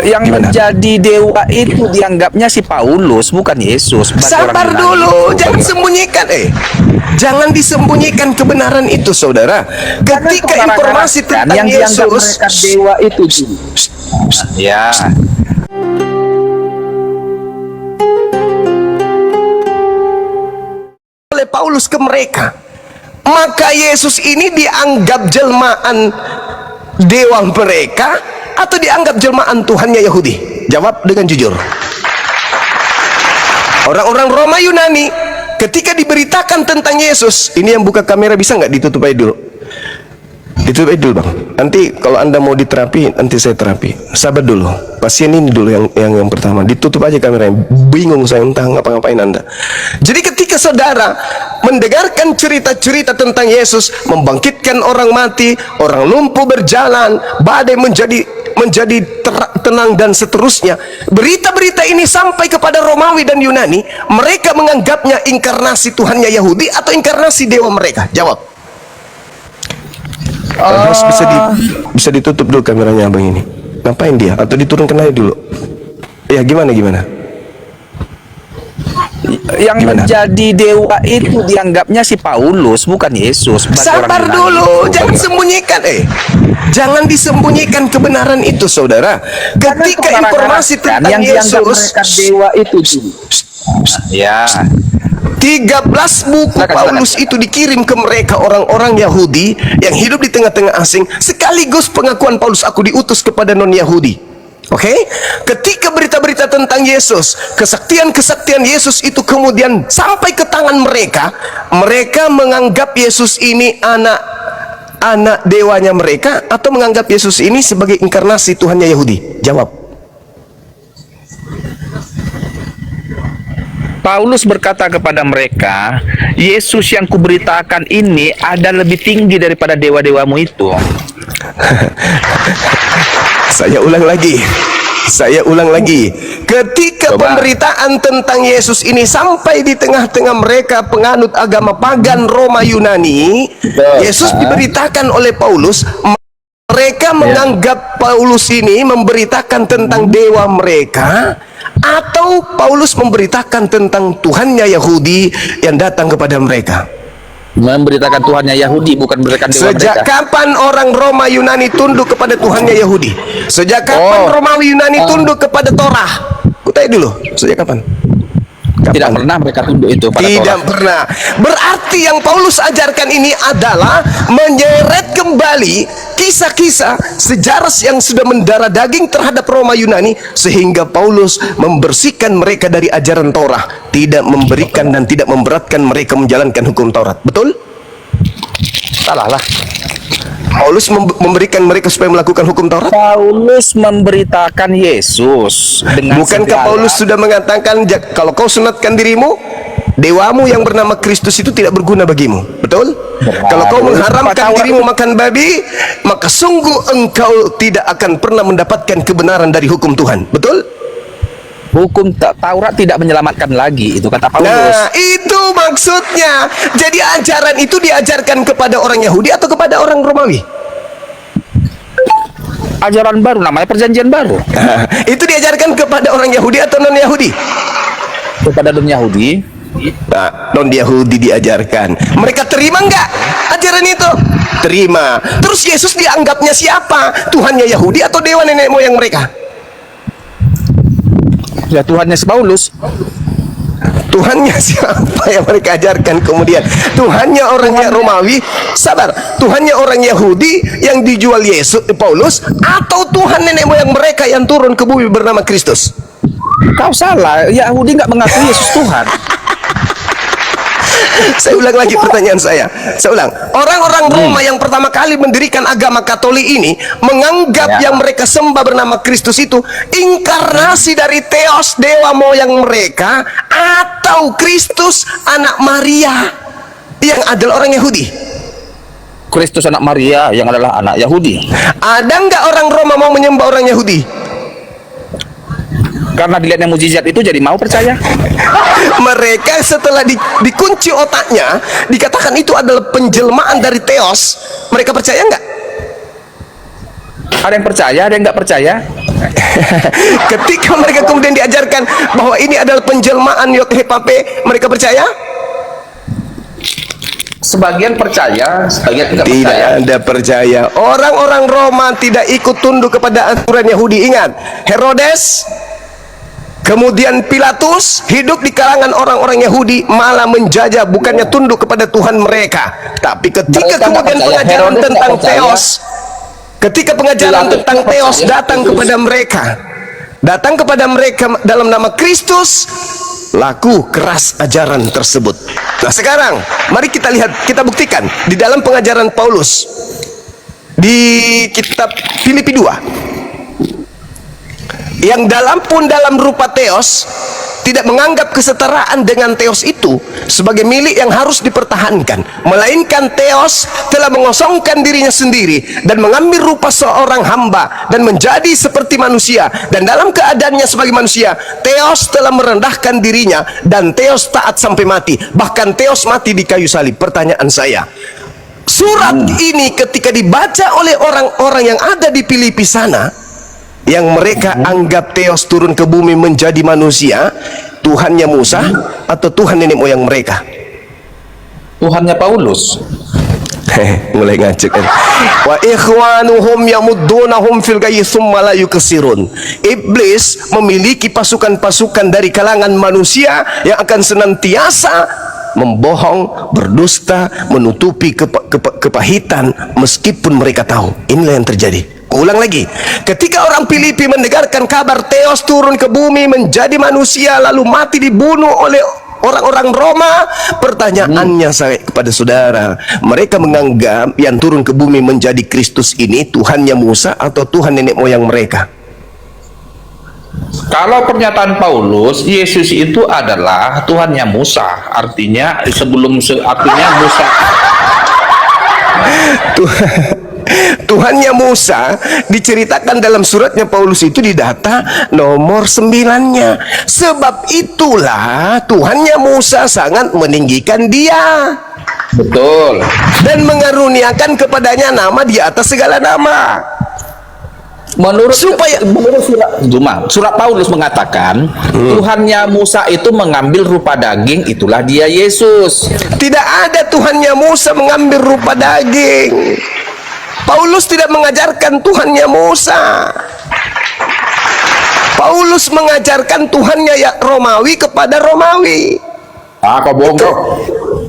Yang Gimana? menjadi dewa itu dianggapnya si Paulus, bukan Yesus. Bagi orang Sabar Yunani dulu, itu. jangan sembunyikan. Jangan disembunyikan kebenaran itu, saudara. Ketika informasi Kan tentang yang dianggap Yesus, mereka dewa itu ya. oleh Paulus ke mereka, maka Yesus ini dianggap jelmaan dewa mereka atau dianggap jelmaan Tuhannya Yahudi? Jawab dengan jujur. Orang-orang Roma Yunani ketika diberitakan tentang Yesus, ini yang buka kamera bisa nggak ditutup aja dulu? Ditutup aja dulu bang. Nanti kalau anda mau diterapi, nanti saya terapi. Sabar dulu. Pasien ini dulu yang pertama. Ditutup aja kameranya. Bingung saya entah ngapa-ngapain anda. Jadi ketika saudara mendengarkan cerita-cerita tentang Yesus membangkitkan orang mati, orang lumpuh berjalan, badai menjadi tenang dan seterusnya, berita-berita ini sampai kepada Romawi dan Yunani, mereka menganggapnya inkarnasi Tuhannya Yahudi atau inkarnasi dewa mereka? Jawab. Harus bisa ditutup dulu kameranya abang ini. Ngapain dia? Atau diturunkan aja dulu. Ya gimana? Yang Gimana? menjadi dewa itu dianggapnya si Paulus, bukan Yesus. Bagi Sabar orang Yunani dulu, itu. jangan sembunyikan. Jangan disembunyikan kebenaran itu, saudara. Ketika informasi Kan tentang yang dianggap Yesus, mereka dewa itu ya. 13 buku Paulus itu dikirim ke mereka orang-orang Yahudi yang hidup di tengah-tengah asing, sekaligus pengakuan Paulus, aku diutus kepada non-Yahudi. Oke? Ketika berita-berita tentang Yesus, kesaktian-kesaktian Yesus itu kemudian sampai ke tangan mereka, mereka menganggap Yesus ini anak dewanya mereka atau menganggap Yesus ini sebagai inkarnasi Tuhannya Yahudi? Jawab. Paulus berkata kepada mereka, Yesus yang kuberitakan ini ada lebih tinggi daripada dewa-dewamu itu. Saya ulang lagi. Ketika Coba. pemberitaan tentang Yesus ini sampai di tengah-tengah mereka penganut agama pagan Roma Yunani, Yesus diberitakan oleh Paulus. Mereka menganggap Paulus ini memberitakan tentang dewa mereka, atau Paulus memberitakan tentang Tuhannya Yahudi yang datang kepada mereka. Memberitakan Tuhannya Yahudi, bukan memberitakan dewa Sejak mereka. kapan orang Roma Yunani tunduk kepada Tuhannya Yahudi? Sejak kapan Romawi Yunani tunduk kepada Torah? Kutanya dulu, sejak kapan? Tidak pernah mereka tunduk itu pada Tidak Torah. pernah. Berarti yang Paulus ajarkan ini adalah menyeret kembali kisah-kisah sejarah yang sudah mendarah daging terhadap Roma Yunani, sehingga Paulus membersihkan mereka dari ajaran Torah, tidak memberikan dan tidak memberatkan mereka menjalankan hukum Taurat. Betul? Salah lah. Paulus memberikan mereka supaya melakukan hukum Taurat. Paulus memberitakan Yesus dengan Bukankah segala- Paulus sudah mengatakan, kalau kau sunatkan dirimu, dewamu yang bernama Kristus itu tidak berguna bagimu? Betul? Kalau kau mengharamkan dirimu makan babi, maka sungguh engkau tidak akan pernah mendapatkan kebenaran dari hukum Tuhan. Betul? Hukum Taurat tidak menyelamatkan lagi, itu kata Paulus. Nah, itu maksudnya. Jadi ajaran itu diajarkan kepada orang Yahudi atau kepada orang Romawi? Ajaran baru, namanya perjanjian baru. Itu diajarkan kepada orang Yahudi atau non-Yahudi? Kepada non Yahudi. Nah, non-Yahudi diajarkan. Mereka terima enggak ajaran itu? Terima. Terus Yesus dianggapnya siapa? Tuhannya Yahudi atau dewa nenek moyang mereka? Ya, Tuhannya si Paulus. Tuhannya siapa yang mereka ajarkan kemudian? Tuhannya orang Romawi, sabar. Tuhannya orang Yahudi yang dijual Yesus, Paulus, atau Tuhan nenek moyang mereka yang turun ke bumi bernama Kristus? Kau salah, Yahudi nggak mengakui Yesus Tuhan. Saya ulang lagi pertanyaan saya. Saya ulang. Orang-orang Roma yang pertama kali mendirikan agama Katolik ini menganggap yang mereka sembah bernama Kristus itu inkarnasi dari Theos, dewa moyang mereka, atau Kristus anak Maria yang adalah orang Yahudi. Kristus anak Maria yang adalah anak Yahudi. Ada nggak orang Roma mau menyembah orang Yahudi? Karena dilihatnya mujizat itu jadi mau percaya. Mereka setelah dikunci otaknya, dikatakan itu adalah penjelmaan dari Theos, mereka percaya nggak? Ada yang percaya, ada yang nggak percaya. Ketika mereka kemudian diajarkan bahwa ini adalah penjelmaan Yod-Heh-Pah-Peh, mereka percaya? Sebagian percaya, sebagian tidak Tidak percaya. ada percaya. Orang-orang Roma tidak ikut tunduk kepada aturan Yahudi. Ingat, Herodes, kemudian Pilatus hidup di kalangan orang-orang Yahudi, malah menjajah, bukannya tunduk kepada Tuhan mereka. Tapi ketika Mereka kemudian nggak percaya. pengajaran Herodes tentang nggak percaya. Theos, ketika pengajaran Pilatus tentang nggak Theos percaya. datang kepada mereka, dalam nama Kristus, laku keras ajaran tersebut. Nah sekarang mari kita lihat, kita buktikan di dalam pengajaran Paulus di kitab Filipi 2, yang dalam rupa Theos tidak menganggap kesetaraan dengan Theos itu sebagai milik yang harus dipertahankan, melainkan Theos telah mengosongkan dirinya sendiri dan mengambil rupa seorang hamba dan menjadi seperti manusia, dan dalam keadaannya sebagai manusia Theos telah merendahkan dirinya dan Theos taat sampai mati, bahkan Theos mati di kayu salib. Pertanyaan saya, surat ini ketika dibaca oleh orang-orang yang ada di Filipi sana, yang mereka anggap Theos turun ke bumi menjadi manusia, Tuhannya Musa atau Tuhan nenek moyang mereka? Tuhannya Paulus. Mulai ngacek kan. Wa ikhwanuhum yamuddunahum fil ghayyi tsumma la yukasirun. Iblis memiliki pasukan-pasukan dari kalangan manusia yang akan senantiasa membohong, berdusta, menutupi kepahitan meskipun mereka tahu. Inilah yang terjadi. Ulang lagi, ketika orang Filipi mendengarkan kabar Theos turun ke bumi menjadi manusia lalu mati dibunuh oleh orang-orang Roma, pertanyaannya saya kepada saudara, mereka menganggap yang turun ke bumi menjadi Kristus ini Tuhannya Musa atau Tuhan nenek moyang mereka? Kalau pernyataan Paulus, Yesus itu adalah Tuhannya Musa. Artinya artinya Musa. Tuhannya Musa diceritakan dalam suratnya Paulus itu di data nomor 9-nya. Sebab itulah Tuhannya Musa sangat meninggikan dia. Betul. Dan mengaruniakan kepadanya nama di atas segala nama. Menurut surat Paulus mengatakan Tuhannya Musa itu mengambil rupa daging, itulah dia Yesus. Tidak ada Tuhannya Musa mengambil rupa daging. Paulus tidak mengajarkan Tuhannya Musa. Paulus mengajarkan Tuhannya ya Romawi kepada Romawi. Kau bohong kau.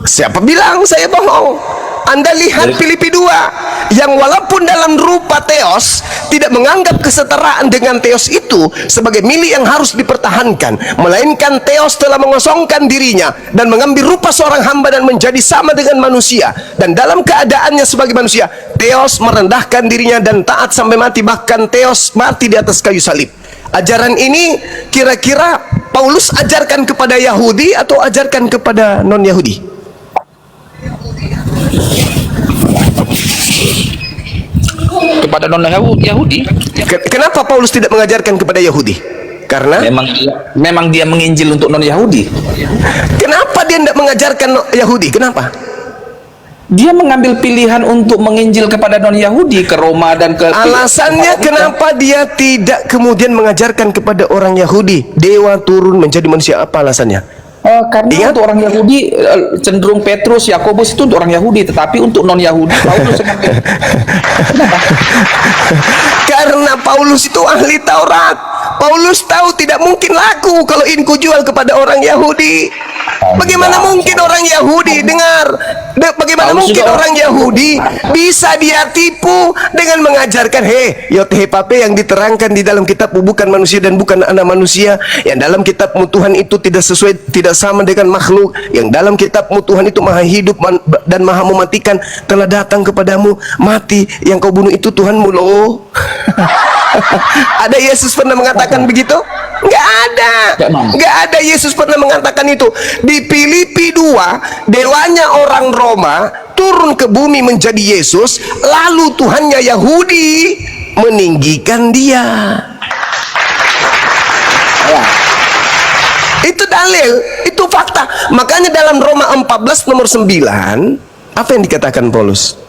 Siapa bilang saya bohong? Anda lihat Filipi 2, yang walaupun dalam rupa Theos tidak menganggap kesetaraan dengan Theos itu sebagai milik yang harus dipertahankan, melainkan Theos telah mengosongkan dirinya dan mengambil rupa seorang hamba dan menjadi sama dengan manusia, dan dalam keadaannya sebagai manusia Theos merendahkan dirinya dan taat sampai mati, bahkan Theos mati di atas kayu salib. Ajaran ini kira-kira Paulus ajarkan kepada Yahudi atau ajarkan kepada non-Yahudi? Kepada non-Yahudi. Kenapa Paulus tidak mengajarkan kepada Yahudi? Karena memang dia menginjil untuk non-Yahudi. kenapa dia tidak mengajarkan Yahudi? Kenapa? Dia mengambil pilihan untuk menginjil kepada non-Yahudi, ke Roma dan ke... Alasannya kenapa dia tidak kemudian mengajarkan kepada orang Yahudi dewa turun menjadi manusia? Apa alasannya? Karena untuk orang Yahudi cenderung Petrus, Yakobus itu untuk orang Yahudi, tetapi untuk non-Yahudi Paulus mengambil. Karena Paulus itu ahli Taurat. Paulus tahu tidak mungkin laku kalau ini kujual kepada orang Yahudi. Bagaimana mungkin orang Yahudi dengar? Bagaimana mungkin orang Yahudi bisa dia tipu dengan mengajarkan Yod-Heh-Pah-Peh yang diterangkan di dalam kitab bukan manusia dan bukan anak manusia, yang dalam kitabmu Tuhan itu tidak sesuai, tidak sama dengan makhluk, yang dalam kitabmu Tuhan itu maha hidup dan maha mematikan, telah datang kepadamu, mati yang kau bunuh itu Tuhanmu loh. Ada Yesus pernah mengatakan begitu? Nggak ada. Nggak ada Yesus pernah mengatakan itu. Di Filipi 2, dewanya orang Roma turun ke bumi menjadi Yesus, lalu Tuhannya Yahudi meninggikan dia. Itu dalil, itu fakta. Makanya dalam Roma 14 nomor 9, apa yang dikatakan Paulus?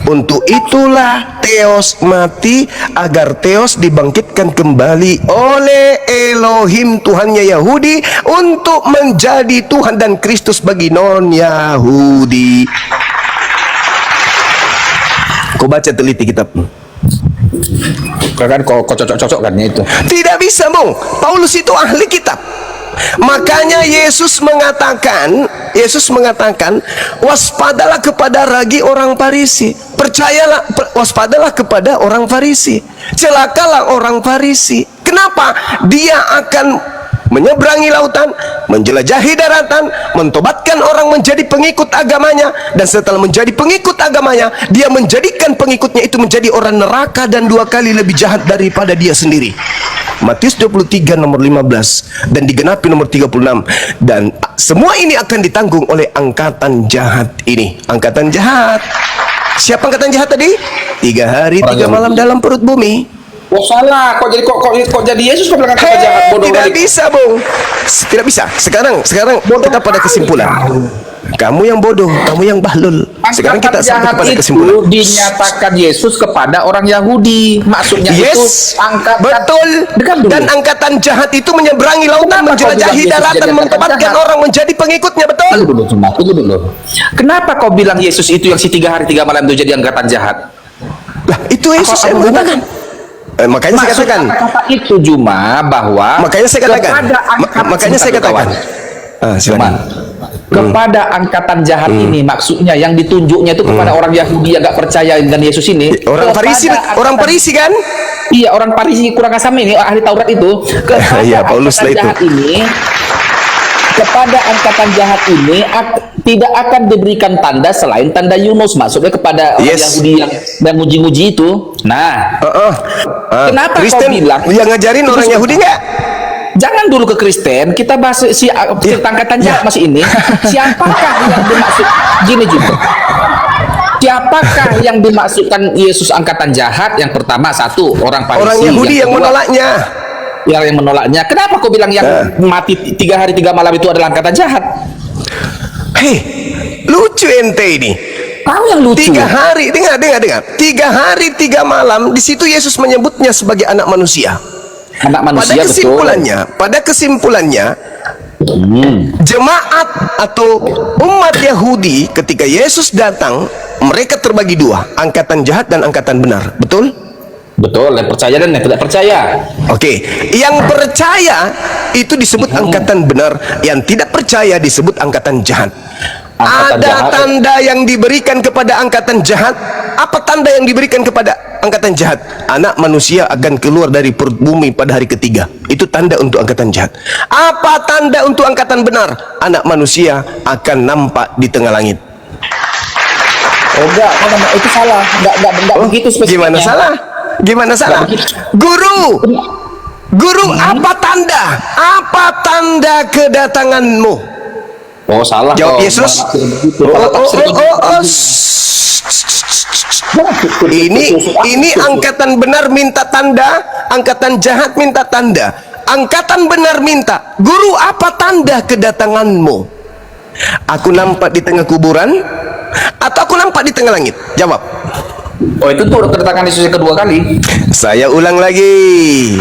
Untuk itulah Theos mati, agar Theos dibangkitkan kembali oleh Elohim Tuhannya Yahudi untuk menjadi Tuhan dan Kristus bagi non-Yahudi. Kau baca teliti kitab. Kan kok cocok-cocokkannya itu. Tidak bisa, Bung. Paulus itu ahli kitab. Makanya Yesus mengatakan, waspadalah kepada ragi orang Farisi. Waspadalah kepada orang Farisi. Celakalah orang Farisi. Kenapa? Dia akan menyeberangi lautan, menjelajahi daratan, mentobatkan orang menjadi pengikut agamanya, dan setelah menjadi pengikut agamanya, dia menjadikan pengikutnya itu menjadi orang neraka dan 2 kali lebih jahat daripada dia sendiri. Matius 23 nomor 15 dan digenapi nomor 36. Dan semua ini akan ditanggung oleh angkatan jahat ini. Angkatan jahat. Siapa angkatan jahat tadi? 3 hari 3 malam dalam perut bumi. Oh salah, kok jadi Yesus kok bilang kata jahat, bodoh tidak balik. bisa, Bung. Tidak bisa. Sekarang kita pada kesimpulan. Kamu yang bodoh, kamu yang bahlul. Sekarang kita sampai kepada kesimpulan. Itu dinyatakan Yesus kepada orang Yahudi. Maksudnya itu angkatan. Betul. Dan angkatan jahat itu menyeberangi lautan, menjelajahi daratan, mentobatkan orang menjadi pengikutnya. Betul. Tunggu dulu. Kenapa kau bilang Yesus itu yang si 3 hari 3 malam itu jadi angkatan jahat? Lah, itu Yesus yang mengatakan. Makanya saya katakan kata itu cuma bahwa makanya saya katakan silakan. Kepada angkatan jahat ini, maksudnya yang ditunjuknya itu kepada orang Yahudi yang gak percaya dengan Yesus ini, orang Farisi kan? Iya, orang Farisi kurang asam ini, ahli Taurat itu. Kepada ya, Paulus angkatan jahat ini, kepada angkatan jahat ini tidak akan diberikan tanda selain tanda Yunus, maksudnya kepada orang Yahudi yang muji-muji itu. Nah, kenapa Kristen kau bilang yang ngajarin orang Yahudi nggak? Jangan dulu ke Kristen, kita bahas cerita angkatan jahat masih ini. Siapakah yang dimaksud? Gini juga. Siapakah yang dimaksudkan Yesus angkatan jahat? Yang pertama, satu orang Farisi, orang Yahudi yang menolaknya. Yang menolaknya. Kenapa kau bilang yang mati 3 hari 3 malam itu adalah angkatan jahat? Hei, lucu ente ini. Tahu yang lucu? 3 hari, dengar. 3 hari 3 malam, di situ Yesus menyebutnya sebagai anak manusia. Anak manusia, pada kesimpulannya, jemaat atau umat Yahudi ketika Yesus datang, mereka terbagi 2, angkatan jahat dan angkatan benar. Betul? Betul, yang percaya dan yang tidak percaya. Oke, yang percaya itu disebut angkatan benar, yang tidak percaya disebut angkatan jahat. Ada tanda yang diberikan kepada angkatan jahat. Apa tanda yang diberikan kepada angkatan jahat? Anak manusia akan keluar dari perut bumi pada hari ketiga. Itu tanda untuk angkatan jahat. Apa tanda untuk angkatan benar? Anak manusia akan nampak di tengah langit. Oh enggak, itu salah. Enggak begitu spesifiknya. Gimana salah? Guru, apa tanda? Apa tanda kedatanganmu? Oh salah. Jawab Yesus. Ini angkatan benar minta tanda, angkatan jahat minta tanda. Angkatan benar minta, guru, apa tanda kedatanganmu? Aku nampak di tengah kuburan atau aku nampak di tengah langit? Jawab. Oh, itu tuh kedatangan Yesus yang kedua kali. Saya ulang lagi.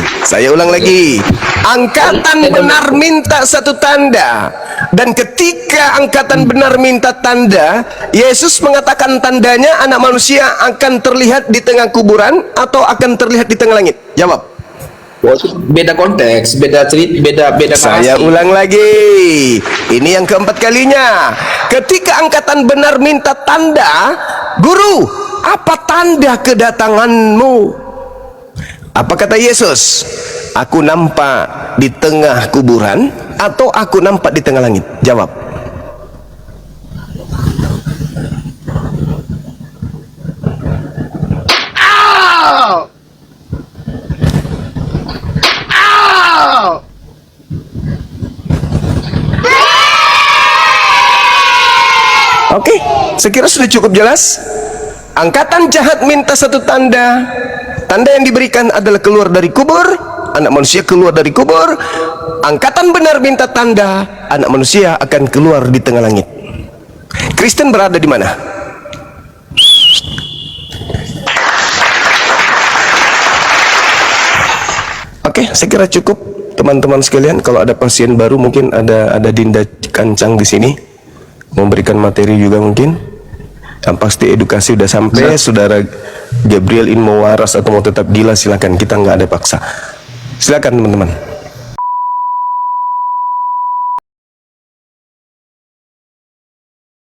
Angkatan benar minta satu tanda. Dan ketika angkatan benar minta tanda, Yesus mengatakan tandanya anak manusia akan terlihat di tengah kuburan atau akan terlihat di tengah langit. Jawab. Beda konteks, beda cerita, beda Saya ulang lagi. Ini yang keempat kalinya. Ketika angkatan benar minta tanda, guru, apa tanda kedatanganmu? Apa kata Yesus? Aku nampak di tengah kuburan atau aku nampak di tengah langit? Jawab. Oke, sekira sudah cukup jelas. Angkatan jahat minta satu tanda. Tanda yang diberikan adalah keluar dari kubur. Anak manusia keluar dari kubur. Angkatan benar minta tanda. Anak manusia akan keluar di tengah langit. Kristen berada di mana? Oke, saya kira cukup teman-teman sekalian. Kalau ada pasien baru mungkin ada Dinda Kancang di sini memberikan materi juga mungkin. Yang pasti edukasi udah sampai. Saudara Gabriel mau waras atau mau tetap gila silakan, kita nggak ada paksa. Silakan teman-teman.